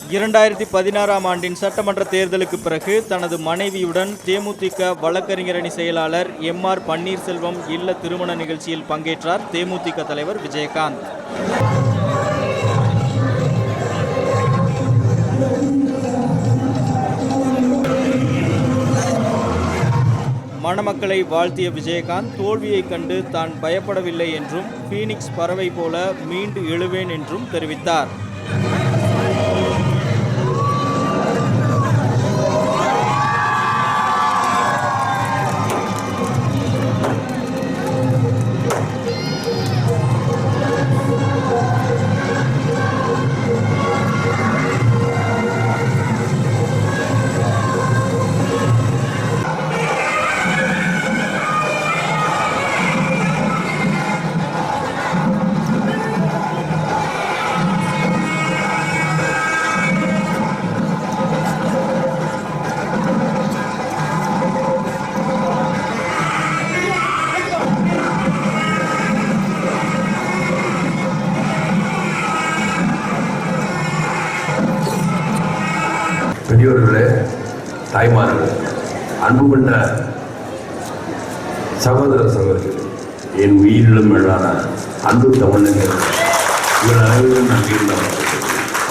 2016ஆம் ஆண்டின் சட்டமன்ற தேர்தலுக்கு பிறகு தனது மனைவியுடன் தேமுதிக வழக்கறிஞரணி செயலாளர் எம்.ஆர். பன்னீர்செல்வம் இல்ல திருமண நிகழ்ச்சியில் பங்கேற்றார் தேமுதிக தலைவர் விஜயகாந்த். மணமக்களை வாழ்த்திய விஜயகாந்த் தோல்வியை கண்டு தான் பயப்படவில்லை என்றும் பீனிக்ஸ் பறவை போல மீண்டு எழுவேன் என்றும் தெரிவித்தார். பெரியோர்களே, தாய்மார்கள், அன்பு கொண்ட சகோதர சகோதரிகள், என் உயிரிலும் மேலான அன்பு தமிழர்கள், இவர் அனைவரும் நன்றி.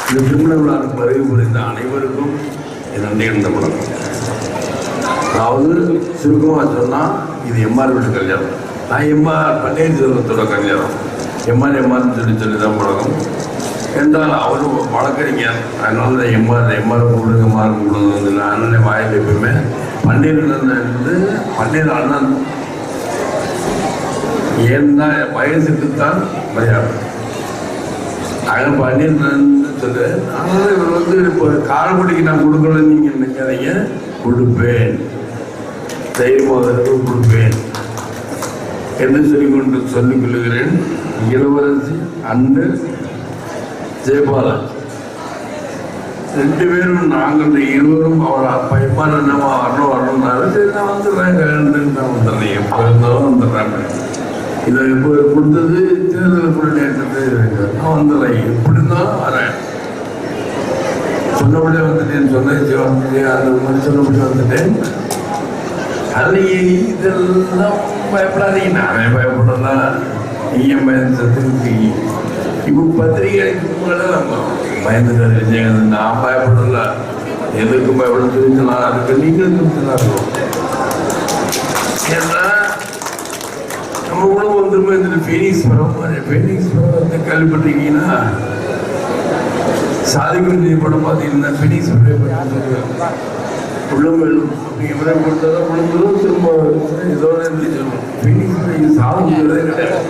இந்த திருமண விழாவுக்கு வருகை புரிந்த அனைவருக்கும் என் நன்றி இருந்த வணக்கம். அதாவது சுருக்கமாக சொன்னால் இது எம்ஆர் வீட்டு கல்யாணம். நான் எம்ஆர் பன்னீர்செல்வத்தோட கல்யாணம். எம்ஆர்னு சொல்லி தான் பழக்கம். என்றால் அவரும் வழக்கறிஞர், அதனால எம்ஆர் கூடுங்க அண்ணன் வாயில் எப்பயுமே பன்னீர் அண்ணன். ஏன்னா வயசுக்குத்தான் மரியாதை. அதனால் பன்னீர் சொல்லு. அதனால இவர் இப்போ காரக்குடிக்கு நான் கொடுக்கலன்னு நீங்கள் நினைக்காதீங்க, கொடுப்பேன், தைரியமாக கொடுப்பேன் என்று சொல்லிக் கொள்ளுகிறேன். இளவரசி அன்று ஜெயபாலன் ரெண்டு பேரும் நாங்கள் இருவரும் அவர் அப்பா எப்பா என்னவா வரணும்னாரு. சரி, நான் வந்துடுறேன், நான் வந்துடுறேன், எப்போ இருந்தாலும் வந்துடுறேன். இதை இப்போ கொடுத்தது தேர்தல் எப்படி நேற்று நான் வந்துடுறேன், எப்படி இருந்தாலும் வரேன், சொன்னபடியே வந்துட்டேன், சொன்னேன், அந்த மாதிரி சொன்னபடி வந்துட்டேன். அதில் இதெல்லாம் பயப்படாதீங்க, நானே பயப்படலாம், நீங்க சத்துக்கு இப்போ பத்திரிகைக்கு முன்னாடி நம்ம பயந்துட்டாரு விஜயகாந்த். நான் பயப்படல, எதுக்கும் பயப்பட தெரிஞ்சலாம் இருக்கு, நீங்களும் தெரிஞ்சலாம் இருக்கும். ஏன்னா நம்ம கூட வந்துருமே இந்த ஃபீனிக்ஸ் படம் வந்து கேள்விப்பட்டிருக்கீங்கன்னா, சாதிக்குரிய படம் பார்த்தீங்கன்னா ஃபீனிக்ஸ் உள்ளமெல்லும் அப்படிங்கிற கொடுத்தாலும் கொடுத்ததும் திரும்ப இதோட இருந்து சொல்லணும். ஃபீனிக்ஸ் சாதிக்கிறதே கிடையாது.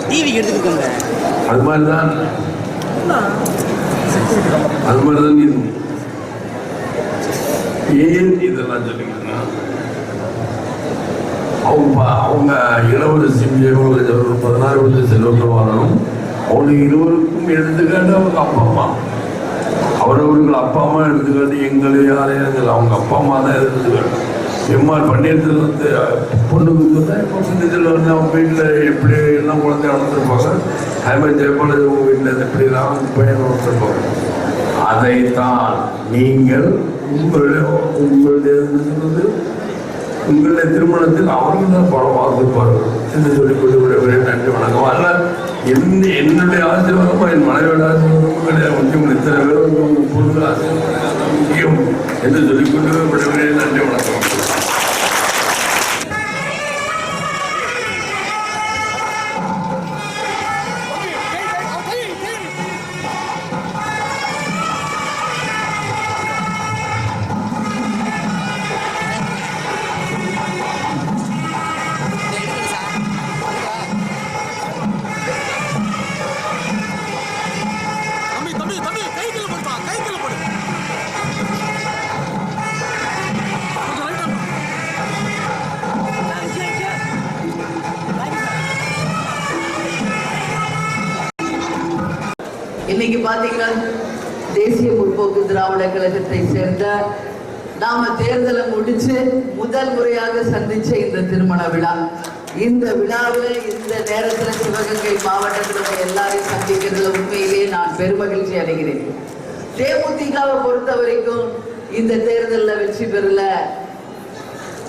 அது மாதிரிதான் இது. ஏன் இதெல்லாம் சொல்லிங்கன்னா, அவங்க இளவரசி ஒரு 16 வருஷம் செல்வத்தை வாழணும். அவங்க இருவருக்கும் எடுத்துக்காட்டு அவங்க அப்பா அம்மா, அவரவர்கள் அப்பா அம்மா எடுத்துக்காட்டு, எங்களை யாரையும் அவங்க அப்பா அம்மா தான் எடுத்துக்காட்டு. எம்ஆர் பன்னீர்செல்வத்தை பொண்ணுக்கு சொன்னால் இப்போ பன்னீர்செல்வம் அவங்க வீட்டில் எப்படி எல்லாம் குழந்தை வளர்ந்துருப்பாங்க, அது மாதிரி ஜெயபாலன் உங்கள் வீட்டில் எப்படிலாம் பையன் வளர்ந்துருப்பாங்க. அதைத்தான் நீங்கள் உங்களுடைய திருமணத்தில் அவர்கள் தான் படம் வாசிப்பார்கள் என்று சொல்லிக் கொண்டு விடவில்லை. நன்றி, வணக்கம். அதனால் என்னுடைய ஆசீர்வாதமும் என் மனைவியோட ஆசீர்வாதமும் கிடையாது. முக்கியம் இத்தனை பேர் பொருள் ஆசீர்வாதம் முக்கியம் என்று சொல்லிக்கொண்டு விடவில்லை. நன்றி, வணக்கம். இன்னைக்கு பாத்தீங்கன்னா தேசிய முற்போக்கு திராவிட கழகத்தை சேர்ந்த நாம தேர்தலை முடிச்சு முதல் முறையாக சந்திச்ச இந்த திருமண விழா. இந்த விழாவில் இந்த நேரத்தில் சிவகங்கை மாவட்டத்தில் எல்லாரையும் சந்திக்கிறதுல உண்மையிலேயே நான் பெருமகிழ்ச்சி அடைகிறேன். தேமுதிகவை பொறுத்த வரைக்கும் இந்த தேர்தலில் வெற்றி பெறல,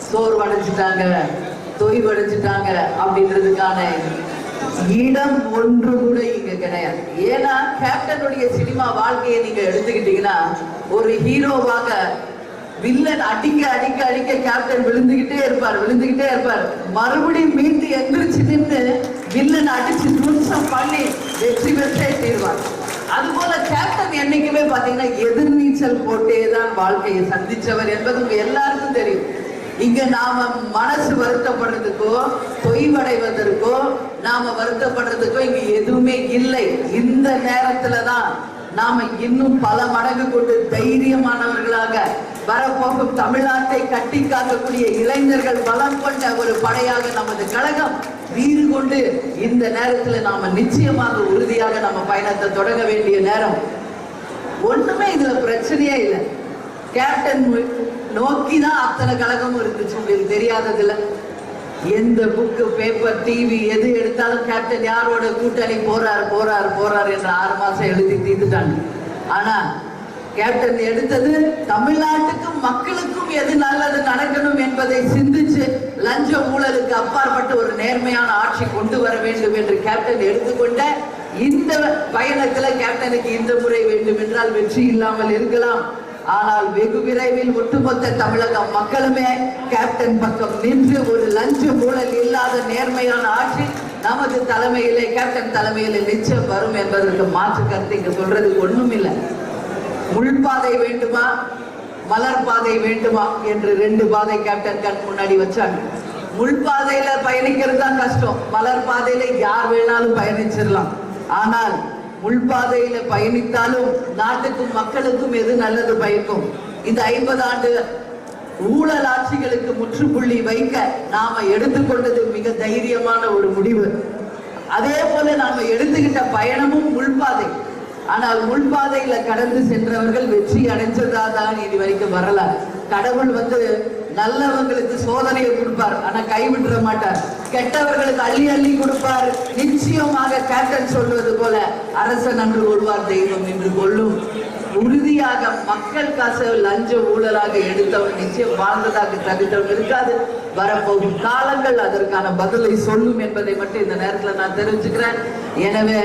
சோர்வடைஞ்சிட்டாங்க, தொய்வடைஞ்சிட்டாங்க அப்படின்றதுக்கான இடம் ஒன்று கூட இங்க கிடையாது. ஏன்னா கேப்டனுடைய சினிமா வாழ்க்கையை நீங்க எடுத்துக்கிட்டீங்கன்னா, ஒரு ஹீரோவாக வில்லன் அடிக்க அடிக்க அடிக்க கேப்டன் விழுந்துகிட்டே இருப்பார். மறுபடியும் மீண்டு எந்திரிச்சு நின்று வில்லன் அடிச்சு துவம்சம் பண்ணி வெற்றி பெற்றே தீர்வார். அதுபோல கேப்டன் என்னைக்குமே பாத்தீங்கன்னா எதிர்நீச்சல் போட்டேதான் வாழ்க்கையை சந்திச்சவர் என்பது உங்க எல்லாருக்கும் தெரியும். இங்க நாம மனசு வருத்தப்படுறதுக்கோ தொய்வடைவதற்கோ நாம வருத்தப்படுறதுக்கோ இங்க எதுவுமே இல்லை. இந்த நேரத்துலதான் நாம இன்னும் பல மடங்கு கொண்டு தைரியமானவர்களாக வரப்போகும் தமிழ்நாட்டை கட்டி காக்கக்கூடிய இளைஞர்கள் பலம் கொண்ட ஒரு படையாக நமது கழகம் வீறு கொண்டு இந்த நேரத்துல நாம நிச்சயமாக உறுதியாக நம்ம பயணத்தை தொடங்க வேண்டிய நேரம். ஒண்ணுமே இதுல பிரச்சனையே இல்லை. கேப்டன் நோக்கிதான் அத்தனை கழகமும் இருந்துச்சு. உங்களுக்கு தெரியாததுல எந்த புக்கு பேப்பர் டிவி எது எடுத்தாலும் கேப்டன் யாரோட கூட்டணி போறாரு என்று 6 மாசம் எழுதி தீர்த்துட்டாங்க. ஆனா கேப்டன் எடுத்தது தமிழ்நாட்டுக்கும் மக்களுக்கும் எது நல்லது நடக்கணும் என்பதை சிந்திச்சு லஞ்ச ஊழலுக்கு அப்பாற்பட்டு ஒரு நேர்மையான ஆட்சி கொண்டு வர வேண்டும் என்று கேப்டன் எடுத்துக்கொண்ட இந்த பயணத்துல கேப்டனுக்கு இந்த முறை வேண்டும் என்றால் வெற்றி இல்லாமல் இருக்கலாம். ஆனால் வெகு விரைவில் ஒட்டுமொத்த தமிழக மக்களுமே கேப்டன் பக்கம் நின்று ஒரு லஞ்ச ஊழல் இல்லாத நேர்மையான ஆட்சி நமது தலைமையிலே கேப்டன் தலைமையிலே நிச்சயம் வரும் என்பதற்கு மாற்று கருத்து இங்க சொல்றதுக்கு ஒண்ணும் இல்லை. முள்பாதை வேண்டுமா மலர் பாதை வேண்டுமா என்று 2 பாதை கேப்டன் கண் முன்னாடி வச்சாங்க. முள்பாதையில பயணிக்கிறது தான் கஷ்டம், மலர் பாதையில யார் வேணாலும் பயணிச்சிடலாம். ஆனால் முள்பாதையில பயணித்தாலும் நாட்டுக்கும் மக்களுக்கும் எது நல்லது பயக்கும்? இந்த 50 ஆண்டு ஊழல் ஆட்சிகளுக்கு முற்றுப்புள்ளி வைக்க நாம எடுத்துக்கொண்டது மிக தைரியமான ஒரு முடிவு. அதே போல நாம எடுத்துக்கிட்ட பயணமும் முள்பாதை. ஆனால் முள்பாதையில கடந்து சென்றவர்கள் வெற்றி அடைஞ்சதாதான் இது வரைக்கும் வரல. கடவுள் நல்லவங்களுக்கு சோதனையை கொடுப்பார், ஆனா கைவிட்டுற மாட்டார். கெட்டவர்களுக்கு அள்ளி அள்ளி கொடுப்பார். நிச்சயமாக கேப்டன் சொல்வது போல அரசன் அன்று கொள்வார் தெய்வம் என்று கொள்ளும். உறுதியாக மக்கள் காசு லஞ்ச ஊழலாக எடுத்தவன் நிச்சயம் வாழ்ந்ததாக தகுந்தவன் இருக்காது. வரப்போகும் காலங்கள் அதற்கான பதிலை சொல்லும் என்பதை மட்டும் இந்த நேரத்தில் நான் தெரிவிச்சுக்கிறேன். எனவே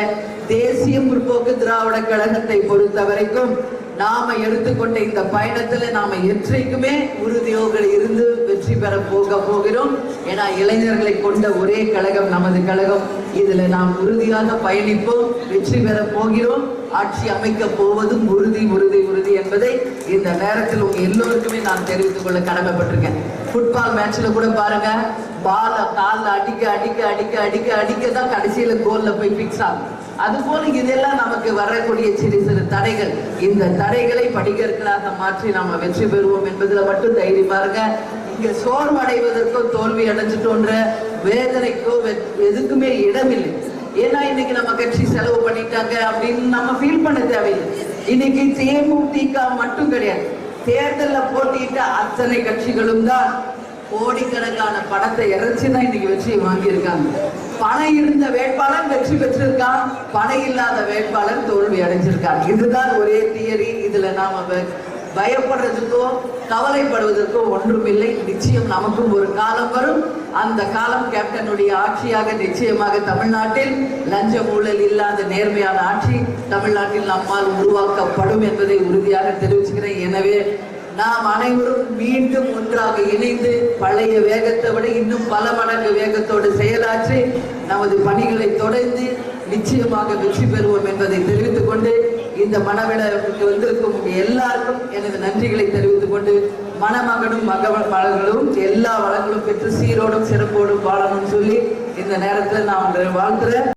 தேசிய முற்போக்கு திராவிட கழகத்தை பொறுத்த வரைக்கும் நாம எடுத்துக்கொண்ட இந்த பயணத்துல நாம என்றைக்குமே உறுதியோடு இருந்து வெற்றி பெற போகிறோம். ஏன்னா இளைஞர்களை கொண்ட ஒரே கழகம் நமது கழகம். இதுல நாம் உறுதியாக பயணிப்போம், வெற்றி பெற போகிறோம். ஆட்சி அமைக்க போவதும் உறுதி உறுதி உறுதி என்பதை இந்த நேரத்தில் உங்க எல்லோருக்குமே நான் தெரிவித்துக் கொள்ள கடமைப்பட்டிருக்கேன். ஃபுட்பால் மேட்ச்ல கூட பாருங்க, பால கால்ல அடிக்க அடிக்க அடிக்க அடிக்க அடிக்க தான் கடைசியில கோல்ல போய் பிக்ஸ் ஆகும். அதுபோல இதெல்லாம் நமக்கு வரக்கூடிய சிறு சிறு தடைகள். இந்த தடைகளை படிகற்களாக மாற்றி நாம வெற்றி பெறுவோம் என்பதுல மட்டும் தைரியம் பாருங்க. இங்க சோர்வடைவதற்கோ தோல்வி அடைஞ்சிட்டோன்ற வேதனைக்கோ எதுக்குமே இடமில்லை. ஏன்னா இன்னைக்கு நம்ம கட்சி செலவு பண்ணிட்டாங்க அப்படின்னு நம்ம ஃபீல் பண்ண தேவையில்லை. இன்னைக்கு தேமுதிக மட்டும் கிடையாது, தேர்தலில் போட்டியிட்ட அத்தனை கட்சிகளும் தான் கோடிக்கணக்கான பணத்தை இறைச்சிதான் இன்னைக்கு வெற்றியை வாங்கியிருக்காங்க. பணம் இருந்த வேட்பாளர் வெற்றி பெற்றிருக்கான், பணம் இல்லாத வேட்பாளர் தோல்வி அடைஞ்சிருக்காங்க. இதுதான் ஒரே தியரி. இதுல நாம பயப்படுறதுக்கோ கவலைப்படுவதற்கோ ஒன்றுமில்லை. நிச்சயம் நமக்கும் ஒரு காலம் வரும். அந்த காலம் கேப்டனுடைய ஆட்சியாக நிச்சயமாக தமிழ்நாட்டில் லஞ்ச ஊழல் இல்லாத நேர்மையான ஆட்சி தமிழ்நாட்டில் நம்மால் உருவாக்கப்படும் என்பதை உறுதியாக தெரிவிச்சுக்கிறேன். எனவே நாம் அனைவரும் மீண்டும் ஒன்றாக இணைந்து பழைய வேகத்தை விட இன்னும் பல மடங்கு வேகத்தோடு செயலாற்றி நமது பணிகளை தொடர்ந்து நிச்சயமாக வெற்றி பெறுவோம் என்பதை தெரிவித்துக் கொண்டு இந்த மணவிழாவுக்கு வந்திருக்கும் எல்லாருக்கும் எனது நன்றிகளை தெரிவித்துக் கொண்டு மணமகனும் மகளும் எல்லா வளங்களும் பெற்று சீரோடும் சிறப்போடும் வாழணும்னு சொல்லி இந்த நேரத்தில் நான் வாழ்த்துறேன்.